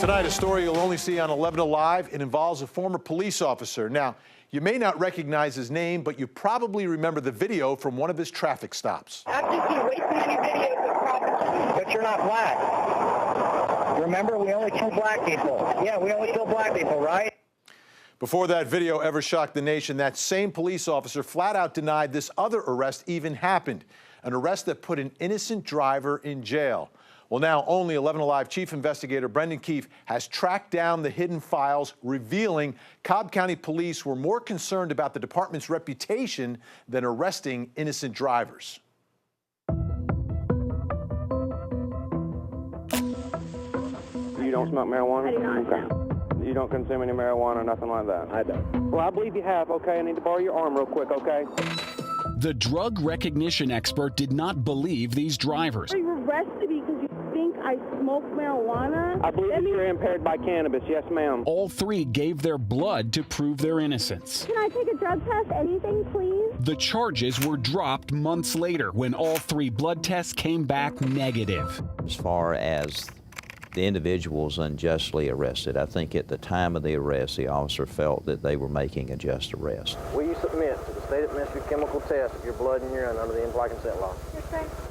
Tonight, a story you'll only see on 11 Alive. It involves a former police officer. Now, you may not recognize his name, but you probably remember the video from one of his traffic stops. I've just seen way too many videos of problems. But you're not black. Remember, we only kill black people. Yeah, we only kill black people, right? Before that video ever shocked the nation, that same police officer flat out denied this other arrest even happened, an arrest that put an innocent driver in jail. Well, now only 11 Alive Chief Investigator Brendan Keefe has tracked down the hidden files, revealing Cobb County Police were more concerned about the department's reputation than arresting innocent drivers. You don't smoke marijuana? I do not. Okay. You don't consume any marijuana or nothing like that? I don't. Well, I believe you have. Okay, I need to borrow your arm real quick, okay? The drug recognition expert did not believe these drivers. Are you arrested because you think I smoke marijuana? I believe you're impaired by cannabis. Yes, ma'am. All three gave their blood to prove their innocence. Can I take a drug test? Anything, please? The charges were dropped months later when all three blood tests came back negative. As far as the individuals unjustly arrested, I think at the time of the arrest, the officer felt that they were making a just arrest. Will you submit to the state administered chemical test of your blood and urine under the in-flight consent law?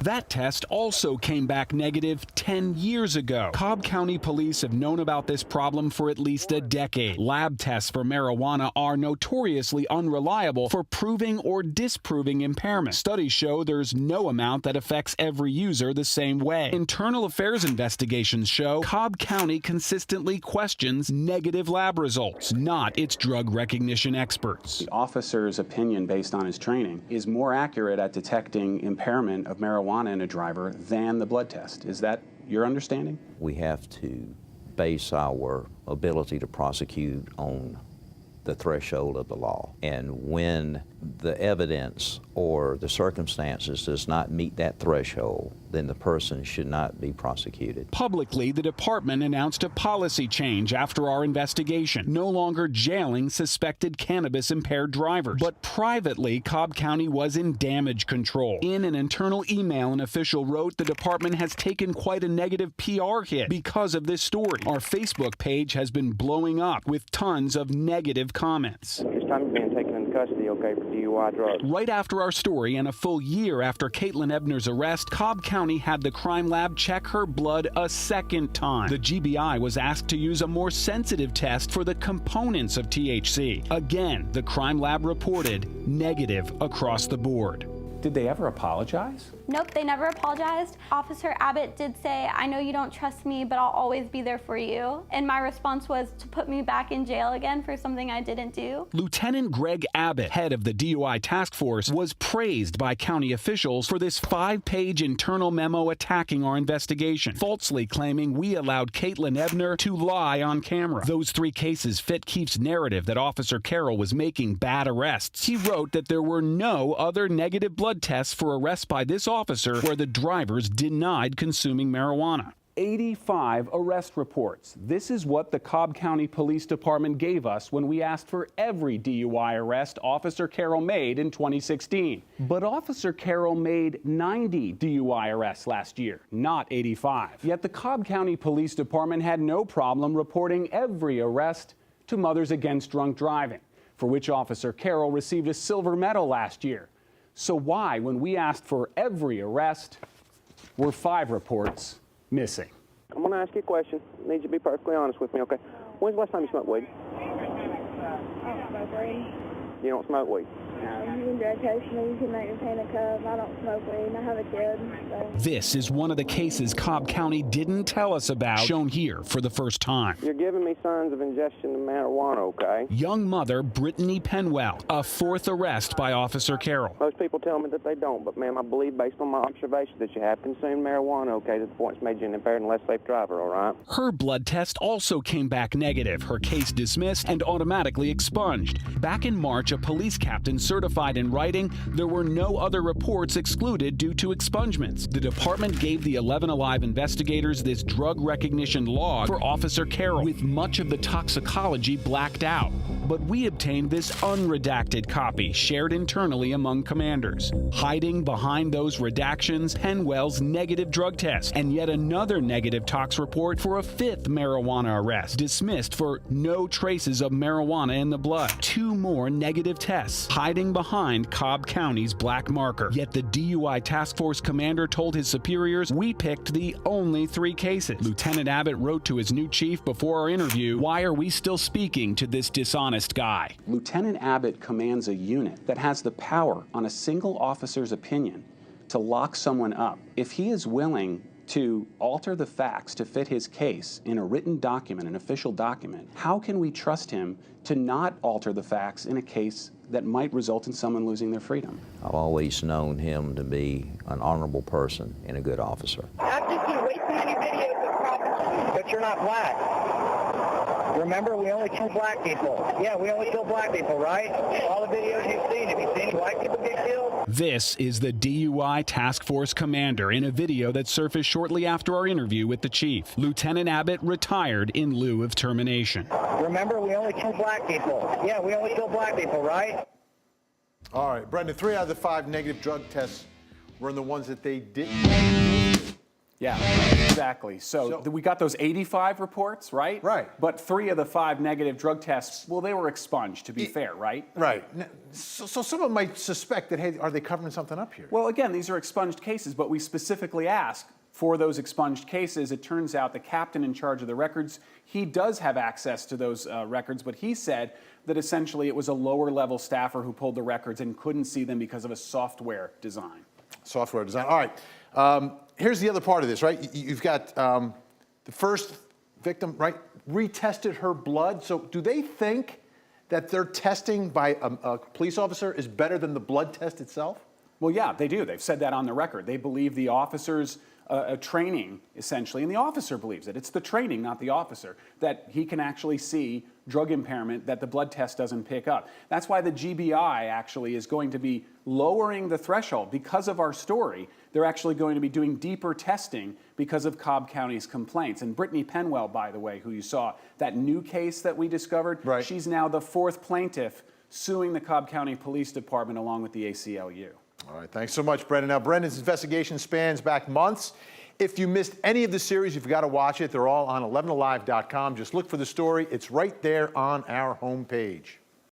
That test also came back negative 10 years ago. Cobb County Police have known about this problem for at least a decade. Lab tests for marijuana are notoriously unreliable for proving or disproving impairment. Studies show there's no amount that affects every user the same way. Internal affairs investigations show Cobb County consistently questions negative lab results, not its drug recognition experts. The officer's opinion based on his training is more accurate at detecting impairment of marijuana in a driver than the blood test. Is that your understanding? We have to base our ability to prosecute on the threshold of the law. And when the evidence or the circumstances does not meet that threshold, then the person should not be prosecuted. Publicly, the department announced a policy change after our investigation, no longer jailing suspected cannabis-impaired drivers. But privately, Cobb County was in damage control. In an internal email, an official wrote, the department has taken quite a negative PR hit because of this story. Our Facebook page has been blowing up with tons of negative comments. This time you're being taken into custody, okay, for DUI drugs. Right after our story and a full year after Caitlin Ebner's arrest, Cobb County had the crime lab check her blood a second time. The GBI was asked to use a more sensitive test for the components of THC. Again, the crime lab reported negative across the board. Did they ever apologize? Nope, they never apologized. Officer Abbott did say, I know you don't trust me, but I'll always be there for you. And my response was to put me back in jail again for something I didn't do. Lieutenant Greg Abbott, head of the DUI task force, was praised by county officials for this 5-page internal memo attacking our investigation, falsely claiming we allowed Caitlin Ebner to lie on camera. Those 3 cases fit Keefe's narrative that Officer Carroll was making bad arrests. He wrote that there were no other negative blood tests for arrests by this officer where the drivers denied consuming marijuana. 85 arrest reports. This is what the Cobb County Police Department gave us when we asked for every DUI arrest Officer Carroll made in 2016. But Officer Carroll made 90 DUI arrests last year, not 85. Yet the Cobb County Police Department had no problem reporting every arrest to Mothers Against Drunk Driving, for which Officer Carroll received a silver medal last year. So why, when we asked for every arrest, were 5 reports missing? I'm going to ask you a question. I need you to be perfectly honest with me, okay? When's the last time you smoked weed? I don't smoke weed. You don't smoke weed? No, you can drug test me, you can make me paint a cup. I don't smoke weed, I have a kid. So. This is one of the cases Cobb County didn't tell us about, shown here for the first time. You're giving me signs of ingestion of marijuana, okay? Young mother Brittany Penwell, a 4th arrest by Officer Carroll. Most people tell me that they don't, but ma'am, I believe based on my observation that you have consumed marijuana, okay, that the points made you an impaired and less safe driver, all right? Her blood test also came back negative, her case dismissed and automatically expunged. Back in March, a police captain certified in writing there were no other reports excluded due to expungements. The department gave the 11 Alive investigators this drug recognition log for Officer Carroll, with much of the toxicology blacked out. But we obtained this unredacted copy shared internally among commanders. Hiding behind those redactions, Penwell's negative drug test and yet another negative tox report for a 5th marijuana arrest, dismissed for no traces of marijuana in the blood. 2 more negative tests, hiding behind Cobb County's black marker. Yet the DUI task force commander told his superiors, we picked the only 3 cases. Lieutenant Abbott wrote to his new chief before our interview, why are we still speaking to this dishonest guy? Lieutenant Abbott commands a unit that has the power on a single officer's opinion to lock someone up. If he is willing to alter the facts to fit his case in a written document, an official document, how can we trust him to not alter the facts in a case that might result in someone losing their freedom? I've always known him to be an honorable person and a good officer. I've just seen way too many videos of cops. But you're not black. Remember, we only kill black people. Yeah, we only kill black people, right? All the videos you've seen, have you seen black people get killed? This is the DUI task force commander in a video that surfaced shortly after our interview with the chief. Lieutenant Abbott retired in lieu of termination. Remember, we only kill black people. Yeah, we only kill black people, right? All right, Brendan, 3 out of the 5 negative drug tests were in the ones that they didn't. Yeah, exactly. So we got those 85 reports, right? Right. But 3 of the 5 negative drug tests, well, they were expunged, to be fair, right? Right. So someone might suspect that, hey, are they covering something up here? Well, again, these are expunged cases, but we specifically ask for those expunged cases. It turns out the captain in charge of the records, he does have access to those records, but he said that essentially it was a lower-level staffer who pulled the records and couldn't see them because of a software design. Software design. All right. Here's the other part of this, right? You've got the first victim, right, retested her blood. So do they think that their testing by a police officer is better than the blood test itself? Well, yeah, they do. They've said that on the record. They believe the officer's training, essentially, and the officer believes it. It's the training, not the officer, that he can actually see drug impairment that the blood test doesn't pick up. That's why the GBI actually is going to be lowering the threshold. Because of our story, they're actually going to be doing deeper testing because of Cobb County's complaints. And Brittany Penwell, by the way, who you saw, that new case that we discovered, right. She's now the 4th plaintiff suing the Cobb County Police Department along with the ACLU. All right, thanks so much, Brendan. Now, Brendan's investigation spans back months. If you missed any of the series, you've got to watch it. They're all on 11alive.com. Just look for the story. It's right there on our homepage.